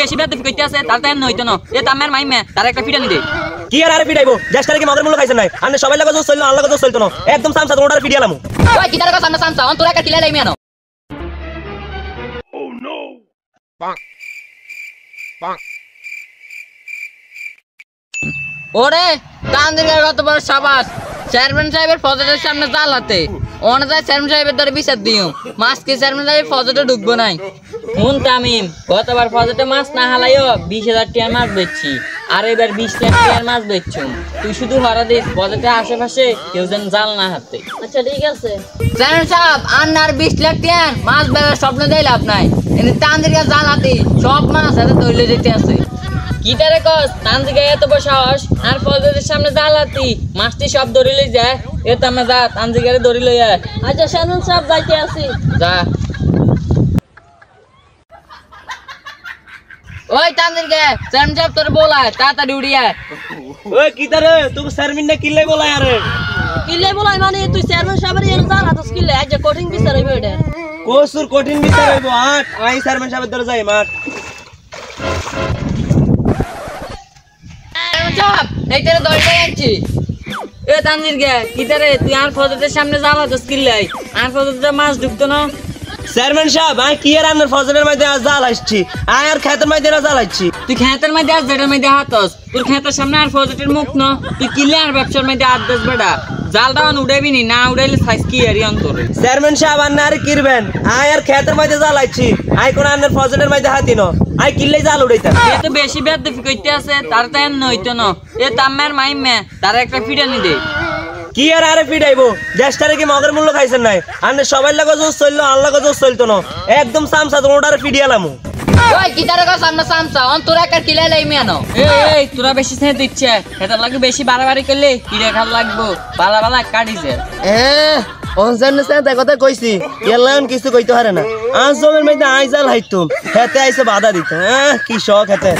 বেশি বেদবি কইতে আছে তার তাই নইতো না এ তামের মাইমে তার একটা পিটানি দে কি আর পিটাইবো জ্যাষ্ঠারে কি মগের মূল্য খাইছেন নাই আনে সবাই লাগা জোস চললো আল্লাহ জোস চলতো না একদম সামসা তোমার পিটিয়ালামু ওই কি তার কথা সামসা অন তোরা একটা কিলা লাইমি আনো Oh no! Bonk. Bonk. ওরে তানদিনের কত বড় সাবাস চেয়ারম্যান সাহেবের ফজরের সামনে জালাতে ওনা যায় চেয়ারম্যান সাহেবের ধরে বিচার দিও মাছ কি চেয়ারম্যান সাহেব ফজরে ঢুকবো নাই হুন তামিম গতবার ফজরে মাছ না হালাইও 20,000 টাকার মাছ বেচছি আর এবার 20 লাখ টাকার মাছ বেচছুম তুই শুধু হরা দিস ফজরে আশেপাশে কেউ যেন জাল না হাতে আচ্ছা ঠিক আছে চেয়ারম্যান সাহেব আর 20 লাখ টাকার মাছ বেচার স্বপ্ন দেই লাভ নাই এনে তানদিনের জালাতে সব মাছ হাতে তৈলে যেতে আছে কিটারে কস তানদিকে এত বড় সাহস আর ফজরের সামনে জালাতি মাছটি সব ধরে লই যায় এ তামে যা তানদিকে ধরে লই আয় আচ্ছা শানুন সাহেব যাইতে আছি যা ওই তানদিকে চেয়ারম্যান সাহেব তোর বলায় তাড়াতাড়ি উড়ি আয় ওই কি তারে তুমি চেয়ারম্যান না কিলে বলাই আরে কিলে বলাই মানে তুই চেয়ারম্যান সাহেবের এর জাল হাতস কিলে আজ কঠিন বিচার হইবে এটা কোসুর কঠিন বিচার হইবো আট আই চেয়ারম্যান সাহেবের ধরে যাই মাঠ চাপ এই তেরে দড়িটা আনছি এ তানদিকে কিটারে তুই আর ফজরের সামনে জালাতস কিল্লাই আর ফজরে মাছ ঢুকতো না চেয়ারম্যান সাহেব আই কি আর আপনার ফজরের মধ্যে জাল আসছি আই আর খেতের মধ্যে জাল আসছি তুই খেতের মধ্যে আস যেটার মধ্যে হাতস তোর খেতের সামনে আর ফজরের মুখ না তুই কিলে আর ব্যবসার মধ্যে হাত দেস বেটা জালটা উড়াইবি নি না উড়াইলে সাইজ কি আর অন্তরে চেয়ারম্যান সাহেব আর কিরবেন আই আর খেতের মধ্যে জাল আসছি আই কোন আপনার ফজরের মধ্যে হাতি ন আই কিলে জাল উড়াইতাম এ তো বেশি বেদবি কইতে আছে তার তাই নইতো না এ তামের মাইমে তার একটা পিটানি দে কি আর আরে পিটাইবো জ্যাষ্ঠারে কি মগের মূল্য খাইছেন নাই আনে সবাই লাগা জোস চললো আল্লাহ জোস চলতো না একদম সামসা তোমার পিটিয়ালামু ওই কি তার কথা সামনে সামসা অন তোরা একটা কিলা লাইমি আনো এই তোরা বেশি সেট দিচ্ছে এটা লাগে বেশি বাড়াবাড়ি করলে কিরে খাল লাগবো বালা বালা কাটিছে অনসান সাথে কথা কইছি এলান কিছু কইতে পারে না আজ জমের মধ্যে আইজাল হাইতুম হেতে আইছে বাধা দিত কি শখ হেতে